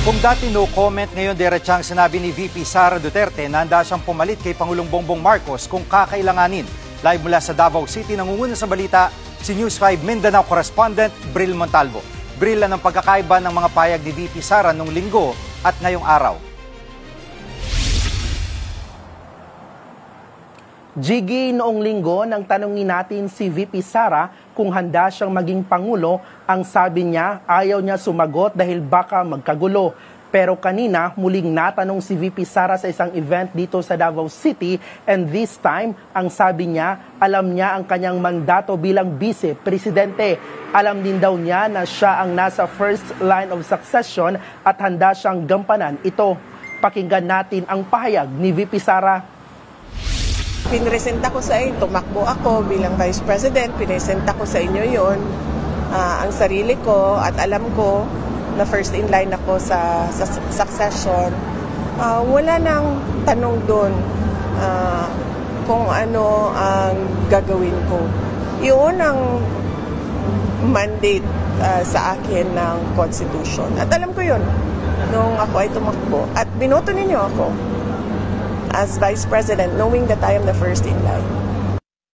Kung dati no comment, ngayon diretsang sinabi ni VP Sara Duterte na handa siyang pumalit kay Pangulong Bongbong Marcos kung kakailanganin. Live mula sa Davao City, nangunguna sa balita si News 5 Mindanao correspondent Bril Montalvo. Bril, ang pagkakaiba ng mga payag ni VP Sara nung linggo at ngayong araw? Jiggy, noong linggo nang tanungin natin si VP Sara kung handa siyang maging Pangulo, ang sabi niya ayaw niya sumagot dahil baka magkagulo. Pero kanina muling natanong si VP Sara sa isang event dito sa Davao City, and this time ang sabi niya alam niya ang kanyang mandato bilang vice-presidente. Alam din daw niya na siya ang nasa first line of succession at handa siyang gampanan ito. Pakinggan natin ang pahayag ni VP Sara. Pinresenta ko sa inyo, tumakbo ako bilang Vice President, pinresenta ko sa inyo yon ang sarili ko at alam ko na first in line ako sa succession. Wala nang tanong doon kung ano ang gagawin ko. Yun ang mandate sa akin ng Constitution. At alam ko yun nung ako ay tumakbo. At binoto ninyo ako as Vice President, knowing that I am the first in line.